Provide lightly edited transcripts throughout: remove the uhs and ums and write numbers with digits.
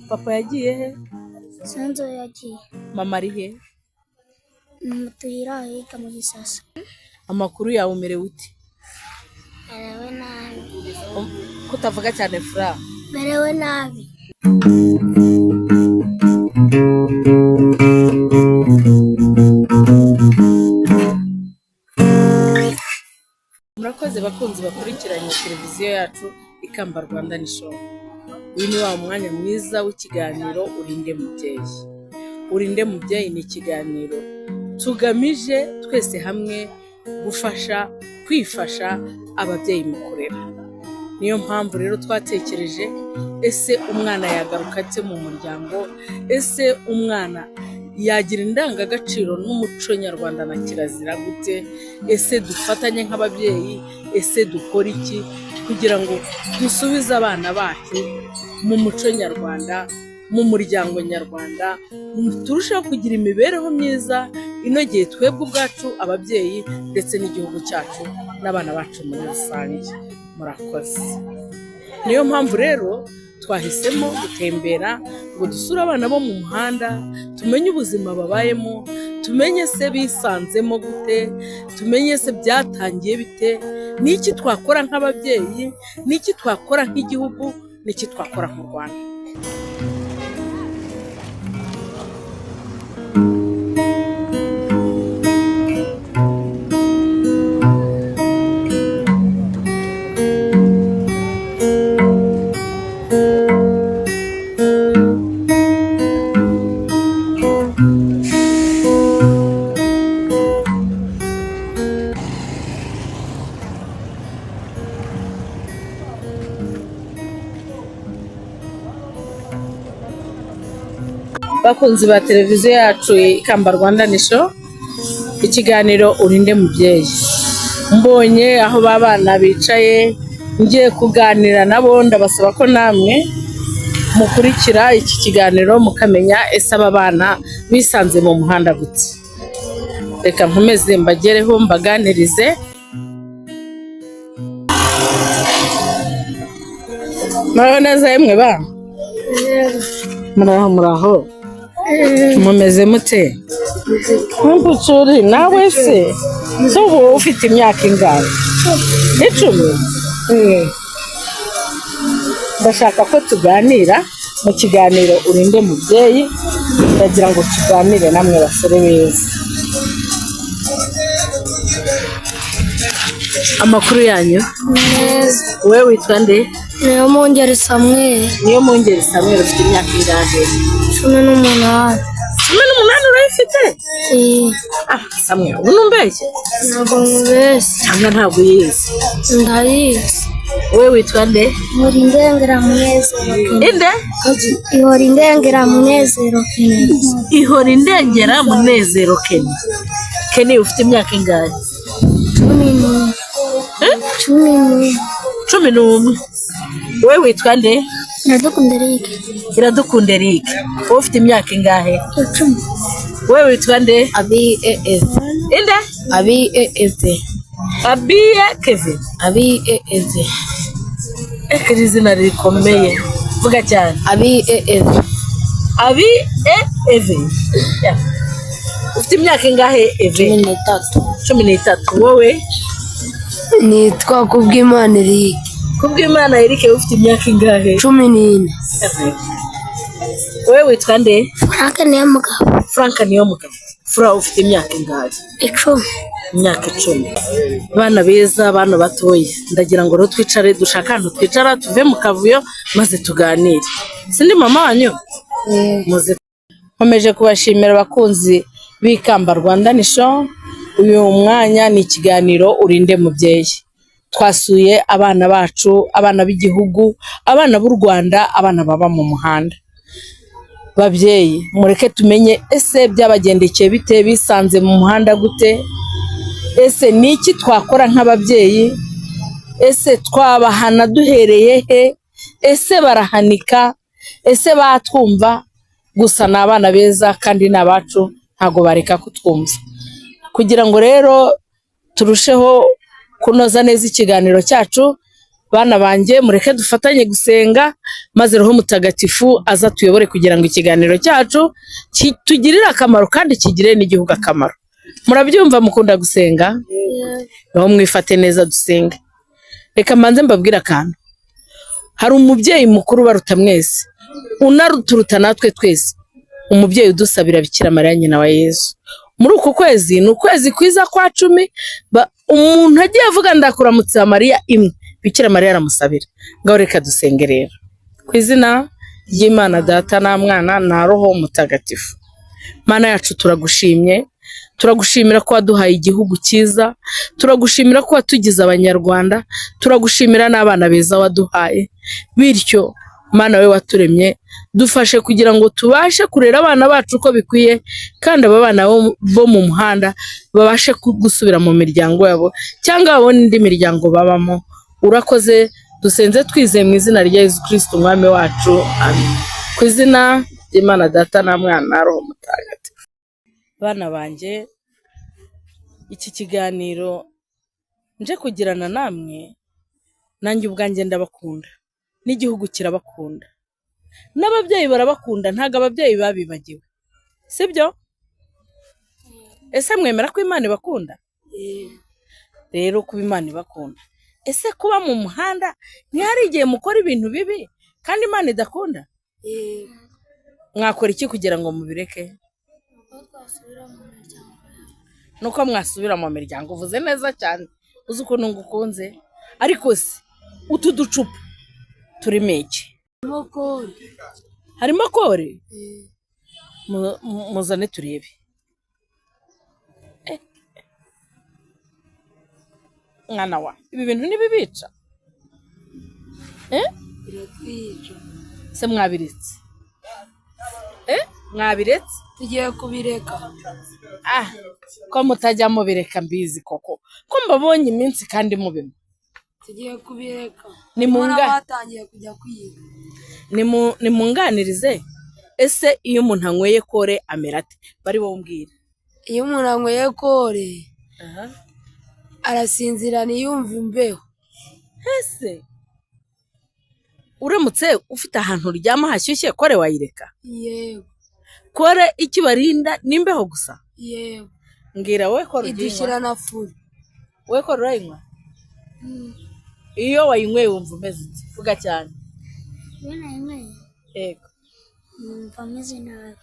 Papa yagiye he? Sanzo yagiye. Mama ari he? Mutuyira ahita mu Gisasa. Amakuru yawe umerewe ute? Merewe nabi. Kutavuga cyane Fra. Merewe nabi. Murakoze bakunzi bakurikiranye televiziyo yacu Ikamba Rwanda ni show. Uyu ni wa mwanya mwiza w'ikiganiro Urinde Mubyeyi. Urinde Mubyeyi ni ikiganiro tugamije twese hamwe gufasha kwifasha ababyeyi mu kurera. Niyo mpamvu rero twatekereje ese umwana yagaruka ate mu muryango, ese umwana yagira indangagaciro n'umuco nyarwanda na kirazira gute, ese dufatanye nk'ababyeyi, ese dukora iki kugira ngo dusubize abana bacu mu muco nyarwanda, mu muryango nyarwanda, turushaho kugira imibereho myiza inogeye twebwe ubwacu ababyeyi ndetse n'igihugu cyacu n'abana bacu muri rusange. Murakoze. Niyo mpamvu rero twahisemo gutembera ngo dusure abana bo mu muhanda, tumenye ubuzima babayemo, tumenye se bisanzemo gute, tumenye se byatangiye bite, n'iki twakora nk'ababyeyi, n'iki twakora nk'igihugu, n'iki twakora mu Rwanda. Bakunzi ba televiziyo yacu Ikamba Rwanda ni show, ikiganiro Urinde Mubyeyi. Mbonye aho babana bicaye ngiye kuganira nabo, ndabasaba ko namwe mukurikira iki kiganiro mukamenya ese aba bana bisanze mu muhanda gute. Reka nkomeze mbagereho mbaganirize. Murabona yemwe ba? Muraho. Mumeze mute? Mpucuri nawe se? Ubu ufite imyaka ingahe? 10? Ndashaka ko tuganira mu kiganiro Urinde Mubyeyi, ndagira ngo tuganire namwe basore beza. Amakuru yanyu? Neza. Wewe witwa nde? Niyo Mungeri Samuel. Niyo Mungeri Samuel, ufite imyaka ingahe? 18. 18 urayifite? Samuel, ubu numbeshye? Ntabwo mubeshye. Cyangwa ntabwo uyizi? Ndayizi. Wewe witwa nde? Ihora indengera munezero. Inde? Ihora indengera munezero Kennedy. Ihora indengera munezero Kenny. Kenny ufite imyaka ingahe? 11. 11. Wewe witwa nde? Iradukunda Eric. Iradukunda Eric. Wowe ufite imyaka ingahe? 10. Wewe witwa nde? Abi ES. Inde? Abi ES. Abiye Kevin. Abi ES. Iri zina rikomeye. Vuga cyane. Abi ES. Abi ES. Ufite imyaka ingahe Eve? 13. Wowe? Nitwa Kubwimana Eric. Kubwimana Eric, ufite imyaka ingahe? 14. Wewe witwa nde? Frank Niyomugabo. Frank Niyomugabo. Fra, ufite imyaka ingahe? 10. Imyaka 10. Bana beza, bana batoye, ndagira ngo rero twicare dushaka ahantu twicara tuve mu kavuyo maze tuganire. Sindi mama wanyu? Muze. Nkomeje kubashimira abakunzi b'Ikamba Rwanda ni show. Uyu mwanya ni ikiganiro Urinde Mubyeyi. Twasuye abana bacu, abana b'igihugu, abana b'u Rwanda, abana baba mu muhanda. Babyeyi, mureke tumenye ese byabagendekeye bite, bisanze mu muhanda gute? Ese niki twakora nk'ababyeyi? Ese twabahana duhereye he? Ese barahanika? Ese batwumva? Gusa ni abana beza kandi ni abacu, ntago bareka kutwumva. Kugira ngo rero turusheho kunoza neza ikiganiro cyacu. Bana banjye mureke dufatanye gusenga maze Roho Mutagatifu aza tuyobore kugira ngo ikiganiro cyacu tugirire akamaro kandi kigire n'igihugu akamaro. Murabyumva mukunda gusenga? Roho mwifate neza dusenge. Reka mbanze mbabwira akantu. Hari umubyeyi mukuru baruta mwese, unaruturuta natwe twese, umubyeyi udusabira Bikira Mariya nyina wa Yesu. Muri uku kwezi ni ukwezi kwiza kwa 10, umuntu agiye avuga ndakuramutsa Mariya imwe, Bikira Mariya aramusabira. Ngaho reka dusenge rero. Ku izina ry'Imana Data na Mwana na Roho Mutagatifu. Mana yacu turagushimye, turagushimira ko waduhaye igihugu cyiza, turagushimira ko watugize abanyarwanda, turagushimira n'abana beza waduhaye. Bityo Mana we waturemye, dufashe kugira ngo tubashe kurera abana bacu uko bikwiye, kandi aba bana bo mu muhanda babashe gusubira mu miryango yabo cyangwa babone indi miryango babamo. Urakoze, dusenze twizeye mu izina rya Yesu Kristo umwami wacu, amen. Ku izina ry'Imana Data na Mwana na Roho Mutagatifu. Bana banjye, iki kiganiro nje kugirana namwe, nanjye ubwanjye ndabakunda, n'igihugu kirabakunda, n'ababyeyi barabakunda, ntago ababyeyi babibagiwe, sibyo? Ese mwemera ko Imana ibakunda? Rero kuba Imana ibakunda, ese kuba mu muhanda ntihari igihe mukora ibintu bibi kandi Imana idakunda? Mwakora iki kugira ngo mubireke? Nuko mwasubira mu miryango. Uvuze neza cyane, uzi ukuntu ngukunze. Ariko se utu ducupa turimo iki? Harimo kore? Muzane turebe. Mwana wa, ibi bintu nibibica? Biratwica. Se mwabiretse? Mwabiretse? Tugiye kubireka. Ko mutajya mubireka mbizi koko. Ko mbabonye iminsi kandi mubimo. Tugiye kubireka. Batangiye kujya kwiga. Nimunganirize. Ese iyo umuntu anyweye kore amera ate? Bari bombwira. Iyo umuntu anyweye kore, arasinzira ntiyumva imbeho. Ese uramutse ufite ahantu uryama hashyushye, kore wayireka? Yego. Kore ikibarinda nimbeho gusa? Yego. Ngira we kore idushyira na furi. We kore urayinywa? Iyo wayinyweye wumva umeze ute? Vuga cyane. Iyo nayinyweye? Yego. Wumva umeze nabi.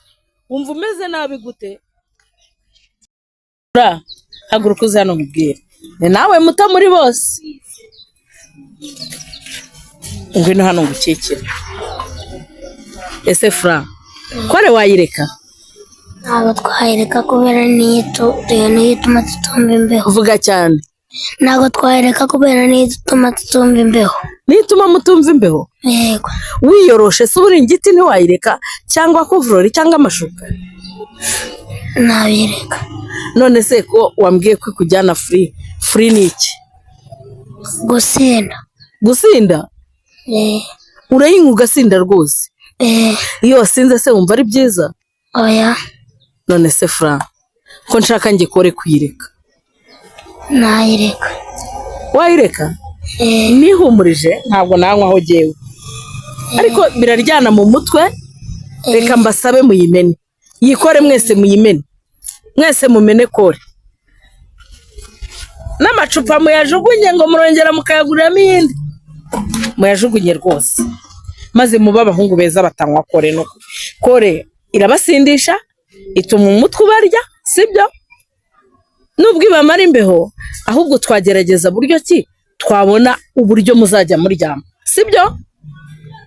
Wumva umeze nabi gute? Haguruka uze hano nkubwire. Ni nawe muto muri bose. Ngwino hano ngukikire. Ese Fra, kore wayireka? Ntabwo twayireka kubera niyituma tutumva imbeho. Vuga cyane. Ntabwo twayireka kubera niyituma tutumva imbeho. Nituma mutumva imbeho? Yego. Wiyoroshe se uburingiti ntiwayireka cyangwa kuvurori cyangwa amashuka? Nabireka. None se ko wambwiye ko kujyana free ni iki? Gusinda. Gusinda? Urayinywa ugasinda rwose? Iyo wasinze se wumva ari byiza? Oya. None se Fra, ko nshaka nge kore kuyireka? Nayireka. Wayireka? Nihumurije ntabwo nanywaho jewe, ariko biraryana mu mutwe. Reka mbasabe muyimene, yikore mwese muyimene, mwese mumene kore. N'amacupa muyajugunye ngo murongera mukayaguriramo iyindi, muyajugunye rwose, maze muba abahungu beza batanywa kore. Nuko kore irabasindisha, ituma umutwe ubarya, sibyo? Nubwo ibamara imbeho, ahubwo twagerageza buryo ki twabona uburyo muzajya muryama, sibyo?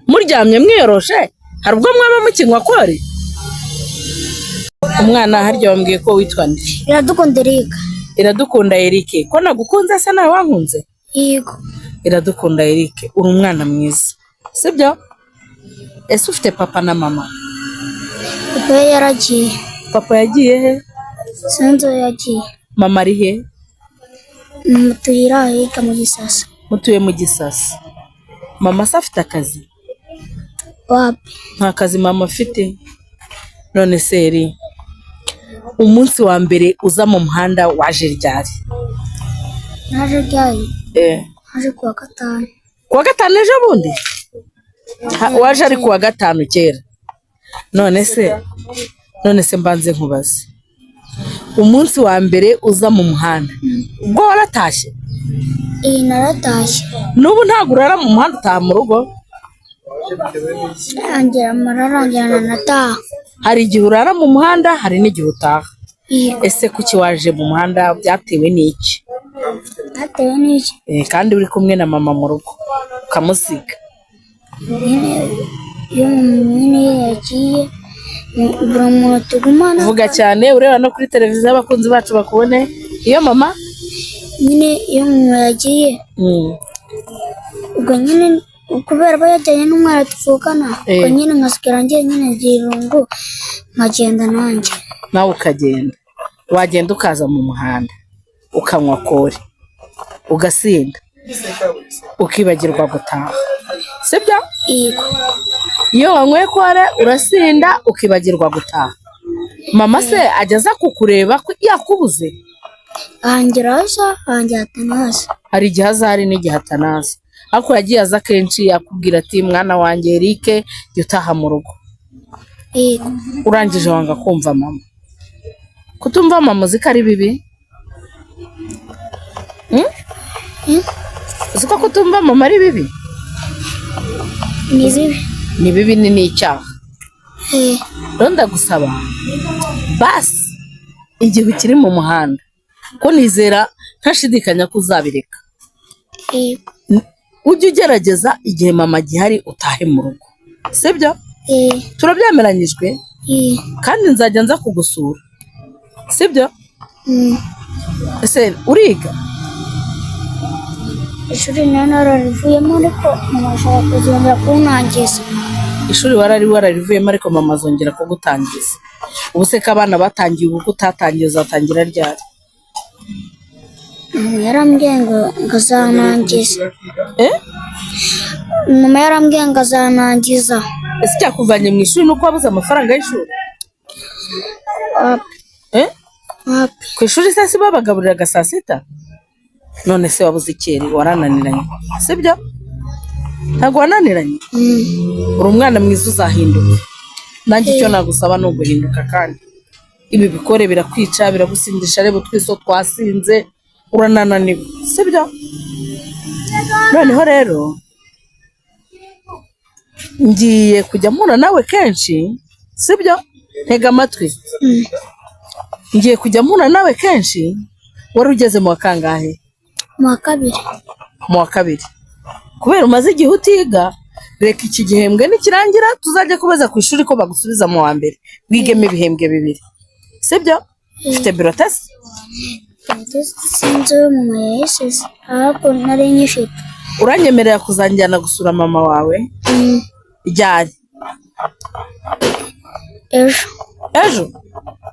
Muryamye mwiyoroshe, hari ubwo mwaba mukinywa kore. Umwana harya wambwiye ko witwa nde? Iradukunda Eric. Iradukunda Eric. Ko nagukunze se nawe wankunze? Yego. Iradukunda Eric, uri umwana mwiza, sibyo? Ese ufite papa na mama? Papa yaragiye. Papa yagiye he? Sanzo yagiye. Mama ari he? Mutuyira ahita mu Gisasa. Mutuye mu Gisasa. Mama se afite akazi? Wapi? Nta kazi mama afite. None se Eri, umunsi wa mbere uza mu muhanda waje ryari? naje ryari naje kuwa gatanu. Kuwa gatanu ejo bundi waje ari kuwa gatanu kera. None se mbanze nkubaze, umunsi wa mbere uza mu muhanda ubwo waratashye? Naratashye. N'ubu ntabwo urara mu muhanda, utaha mu rugo? Mararangira nataha. Hari igihe urara mu muhanda, hari n'igihe utaha. Ese kuki waje mu muhanda, byatewe n'iki? Byatewe n'iki? Kandi uri kumwe na mama mu rugo ukamusiga? Iyo umuntu yagiye buri muntu tugumana. Vuga cyane ureba no kuri televiziyo abakunzi bacu bakubone. Iyo mama nyine iyo umuntu yagiye ubwo nyine kubera ko yajyanye n'umwana tuvukana, ubwo nyine nkasigara njye nyine ngira irungu nkagenda nanjye. Nawe ukagenda, wagenda ukaza mu muhanda ukanywa kore ugasinda ukibagirwa gutaha, sibyo? Yego. Iyo wanyweye kore urasinda ukibagirwa gutaha, mama se ageza kukureba yakubuze? Ahangera aza, ahangera atanaza. Hari igihe aza, hari n'igihe atanaza, ariko yagiye aza kenshi yakubwira ati mwana wanjye Eric jya utaha mu rugo. Yego. Urangije wanga kumva mama? Kutumva mama uzi ko ari bibi? Uzi ko kutumva mama ari bibi? Ni bibi. Ni bibi, ni n'icyaha. Rero ndagusaba basi igihe ukiri mu muhanda, ko nizera ntashidikanya ko uzabireka, ujye ugerageza igihe mama gihari utahe mu rugo, sibyo? Turabyemeranyijwe? Kandi nzajya nza kugusura, sibyo? Ese uriga? Ishuri nararivuyemo ariko mama ashaka kuzongera kuntangiza. Ishuri wararivuyemo ariko mama azongera kugutangiza? Ubu se ko abana batangiye ubu utatangiye uzatangira ryari? Yarambwiye ngo azanangiza. Mama yarambwiye ngo azanangiza. Ese cyakuvanye mu ishuri nuko wabuze amafaranga y'ishuri? Ku ishuri se si babagaburiraga saa sita? None se wabuze ikeri, warananiranye, sibyo? Ntabwo wananiranye? Uri umwana mwiza, uzahinduka. Nanjye icyo nagusaba ni uguhinduka, kandi ibi bikore birakwica, biragusindisha. Reba twiso twasinze, uranananiwe, sibyo? Noneho rero ngiye kujya mpura nawe kenshi, sibyo? Ntega amatwi. Ngiye kujya mpura nawe kenshi. Wari ugeze mu wa kangahe? Mu wa kabiri. Mu wa kabiri. Kubera umaze igihe utiga, reka iki gihembwe nikirangira tuzajya kubaza ku ishuri ko bagusubiza mu wa mbere, wigemo ibihembwe bibiri, sibyo? Ufite birota se? Sinzi mama yayisize, ariko nari nyifite. Uranyemerera kuzanjyana gusura mama wawe? Ryari?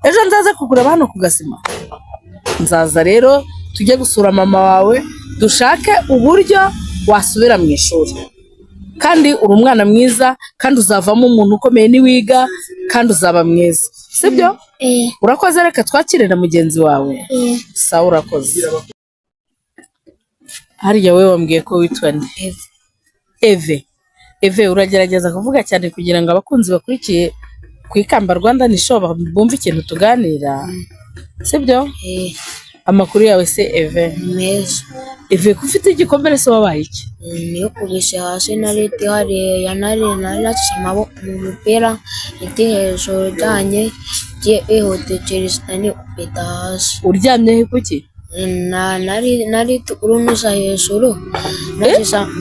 Ejo nzaze kugura hano ku Gasima. Nzaza rero tujye gusura mama wawe, dushake uburyo wasubira mu ishuri. Kandi uri umwana mwiza, kandi uzavamo umuntu ukomeye niwiga, kandi uzaba mwiza, sibyo? Urakoze, reka twakire na mugenzi wawe. Sawa, urakoze. Hariya we wambwiye ko witwa Eve, uragerageza kuvuga cyane kugira ngo abakunzi bakurikiye ku Ikamba Rwanda ni show bumve ikintu tuganira, sibyo? Amakuru yawe se Eve? Meza. Eve, ko ufite igikomere se wabaye iki? Niyo kubise hasi nariti hariya naratse amaboko mu mupira iti hejuru ujyanye ihotekereza ni upita hasi. Uryamye he kuki? Nari kurunuza hejuru.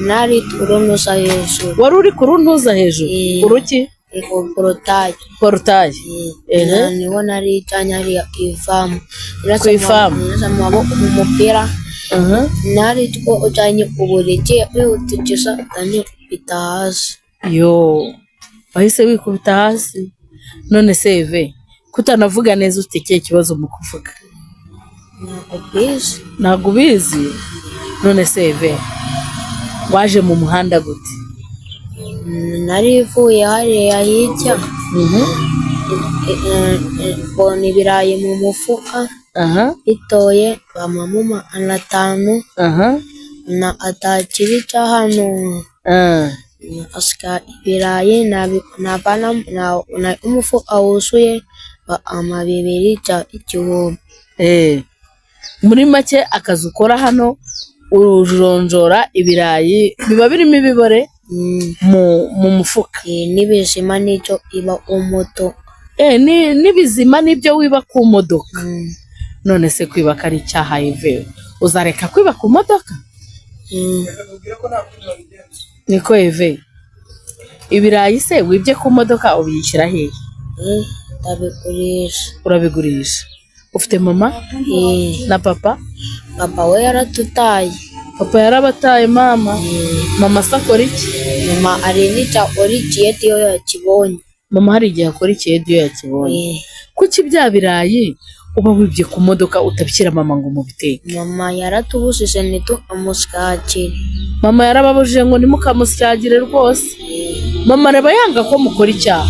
Nari kurunuza hejuru. Wari uri kuruntuza hejuru? Uruki? Porotaye. Niho nari cyane hariya kivamu. Kwifamu? Amaboko mu mupira. Nari two ujyanye ubureke ihotekereza ni upita hasi. Yo, wahise wikubita hasi? None se Eve, kutanavuga neza ufite ikihe kibazo mu kuvuga? Ntabwo ubizi? None se Eve, waje mu muhanda gute? Narivuye hariya hirya mbona ibirayi mu mufuka, Aha. bitoye bamama 500 na atakiri cha hano asika ibirayi na umufuka wuzuye amabibiri cha igihumbi. Muri make akazi ukora hano uronjora ibirayi biba birimo ibibore mu mufuka n'ibizima n'icyo iba umuto n'ibizima n'ibyo wiba ku modoka. None se kwiba kari icyaha Eve, uzareka kwiba ku modoka? Niko Eve, ibirayi se wibye ku modoka ubiyishyira hehe? Ndabigurisha. Urabigurisha? Ufite mama na papa? Papa we yaratutaye. Papa yarabataye. Mama sakora iki? Mama ari nica orikiye diyo yakibonye. Mama hari igihe akora ikihe diyo yakibonye. Kuki bya birayi uba wibye ku modoka utabishyira mama ngo mubiteke? Mama yaratubujije ntitukamusyagire. Mama yarababujije ngo ntimukamusyagire rwose. Mama areba yanga ko mukora icyaha.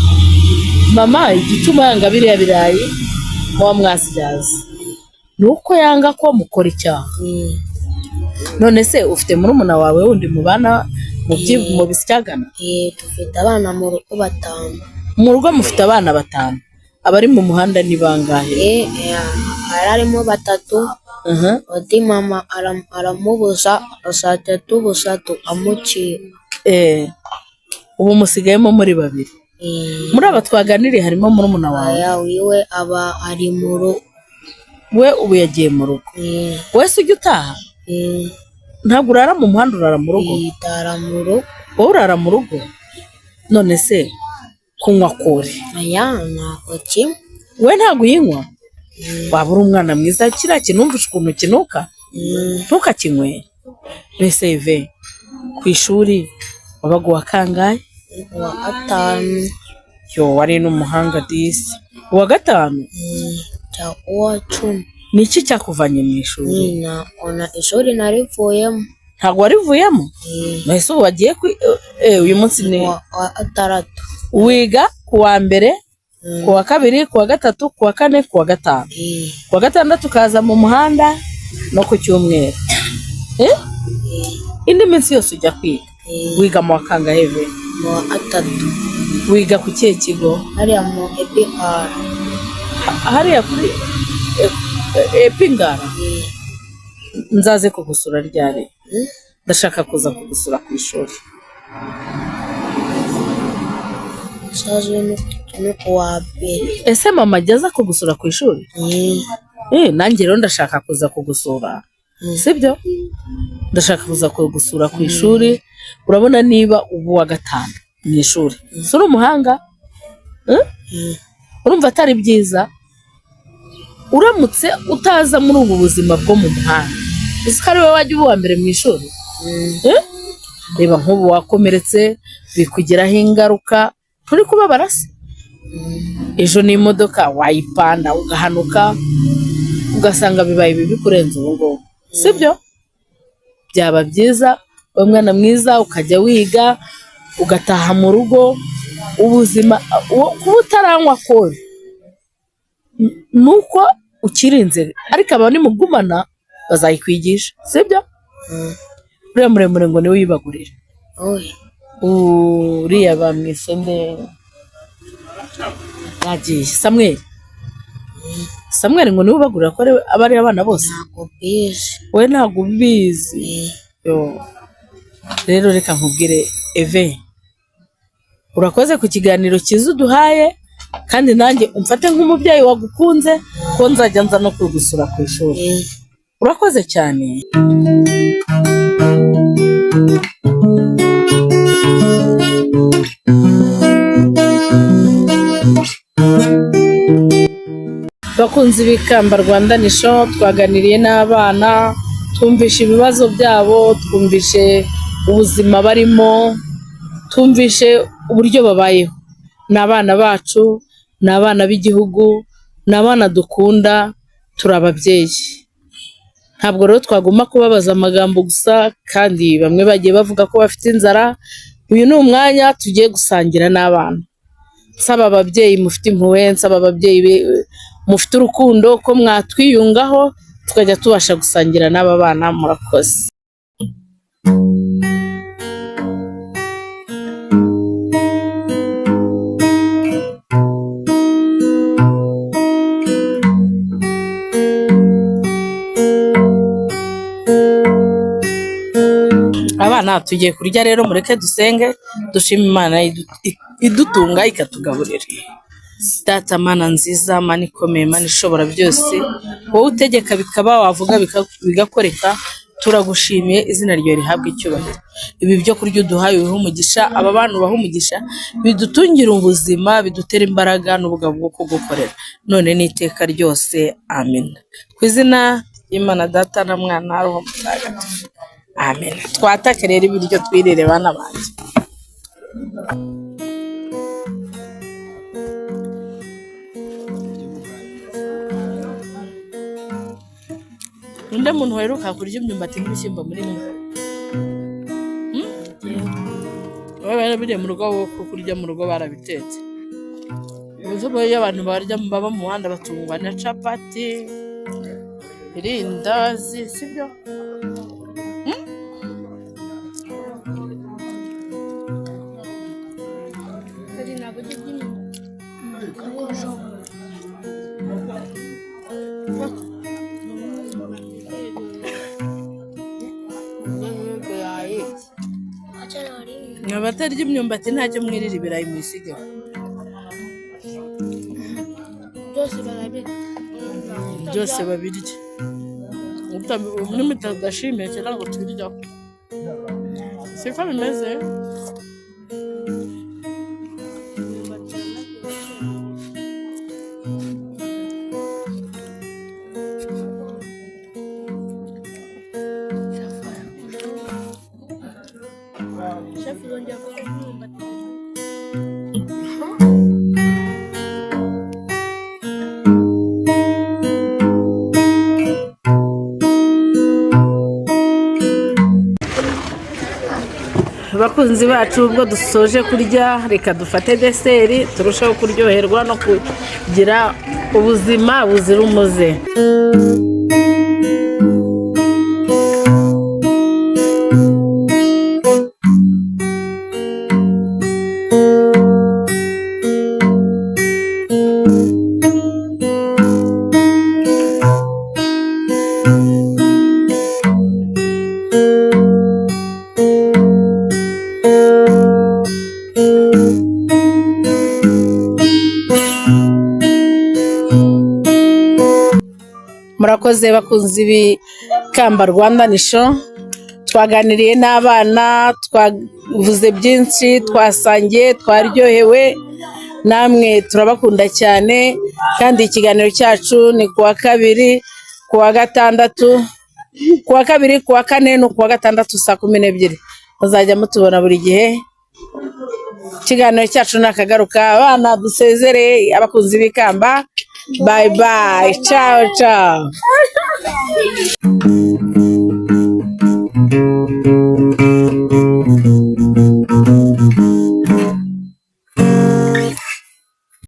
Mama igituma yanga biriya birayi muba mwasyaza nuko yanga ko mukora icyaha. None se ufite murumuna wawe wundi mubana mu bisyagana? Dufite abana mu rugo 5. Mu rugo mufite abana 5? Abari mu muhanda ni bangahe? Harimo 3. Odi mama aramubuza asate tubusatu amucira. Ubu musigayemo muri 2. Muri aba twaganiriye harimo murumuna wawe? Wiwe aba ari mu rugo. We ubu yagiye mu rugo? Wese ujya utaha? Ntabwo urara mu muhanda, urara mu rugo? Itara mu rugo. Wowe urara mu rugo? None se kunywa kore? Ntabwo kimwe. We ntabwo uyinywa? Waba uri umwana mwiza, kiriya kinumvisha ukuntu kinuka ntukakinywe. Mbese Eve, ku ishuri wabaga uwa kangahe? Uwa 5. Yo, wari n'umuhanga disi. Uwa 5? Cha uwa 10. Ni iki cyakuvanye mu ishuri? Ona ishuri narivuyemo. Ntabwo warivuyemo? Mbese ubu wagiye uyu munsi ni wa 6. Wiga ku wa mbere, ku wa kabiri, ku wa gatatu, ku wa kane, ku wa gatanu. Ku wa gatandatu ukaza mu muhanda no ku cyumweru. Indi minsi yose ujya kwiga. Wiga mu wa kangahe Eve? Mu wa 3. Wiga ku kihe kigo? Hariya mu EPR. Hariya kuri Epingara? Nzaze kugusura ryari? Ndashaka kuza kugusura ku ishuri. Saje no kuwa 2. Ese mama ajyaza kugusura ku ishuri? Nanjye rero ndashaka kuza kugusura. Sibyo? Ndashaka kuza kugusura ku ishuri. Urabona niba ubu wa 5 mu ishuri. Sura umuhanga? Urumva atari byiza? Uramutse utaza muri ubu buzima bwo mu muhanda, ese ari wowe wajya uba mbere mu ishuri? Reba nk'ubu wakomeretse bikugiraho ingaruka, nturi kubabara se? Ejo n'imodoka wayipanda ugahanuka ugasanga bibaye bibi kurenza ubu ngubu. Sibyo? Byaba byiza umwana mwiza ukajya wiga ugataha mu rugo. Ubuzima kuba utaranywa kore nuko ukirinze, ariko aba ni mugumana bazayikwigisha. Sibyo? Uriya muremure ngo niwe uyibagurira. Uriya bamwise nde? Yagiye Samuel ngo niwe ubagurira ko abari abana bose? Ntabwo bizi. We ntabwo ubizi? Rero reka nkubwire Eve, urakoze ku kiganiro cyiza uduhaye, kandi nanjye umfate nk'umubyeyi wagukunze ko nzajya nza no kugusura ku ishuri. Urakoze cyane. Bakunzi b'Ikamba Rwanda ni show, twaganiriye n'abana, twumvishe ibibazo byabo, twumvishe ubuzima barimo, twumvishe uburyo babayeho. Ni abana bacu, ni abana b'igihugu, ni abana dukunda, turi ababyeyi. Ntabwo rero twaguma kubabaza amagambo gusa, kandi bamwe bagiye bavuga ko bafite inzara. Uyu ni umwanya tugiye gusangira n'abana, nsaba ababyeyi mufite impuhwe, nsaba ababyeyi mufite urukundo ko mwatwiyungaho tukajya tubasha gusangira n'aba bana. Murakoze. Abana tugiye kurya rero, mureke dusenge dushima Imana idutunga ikatugaburira. Data Mana nziza, Mana ikomeye, Mana ishobora byose, wowe utegeka bikaba, wavuga bigakoreka, turagushimiye, izina ryawe rihabwa icyubahiro. Ibi byo kurya uduhaye ubihe umugisha, aba bana ubahe umugisha, bidutungira ubuzima, bidutera imbaraga n'ubugabo bwo kugukorera none n'iteka ryose. Amen. Ku izina ry'Imana Data na Mwana na Roho Mutagatifu. Amen. Twatake rero ibiryo twirire bana banjye. Ninde muntu weruka kurya imyumbati n'ibishyimbo muri mwe? Wowe barabiriye mu rugo, wo kurya mu rugo barabitetse. Ubuzuba iyo abantu barya baba mu muhanda batungwa na capati, irindazi, sibyo? Abatarya imyumbati ntacyo mwirira ibirayi mwisiga. Byose babirya. Nimutadashimiye cyangwa ngo tubiryaho. Siko bimeze. Bakunzi bacu, ubwo dusoje kurya, reka dufate deseri turushaho kuryoherwa no kugira ubuzima buzira umuze. Murakoze bakunzi b'Ikamba Rwanda Nisho, twaganiriye n'abana, twavuze byinshi, twasangiye, twaryohewe, namwe turabakunda cyane. Kandi ikiganiro cyacu ni kuwa kabiri, kuwa gatandatu, kuwa kabiri, kuwa kane no kuwa gatandatu saa 12. Muzajya mutubona buri gihe. Ikiganiro cyacu nakagaruka. Abana dusezereye abakunzi b'Ikamba. Bye bye. Ciao ciao.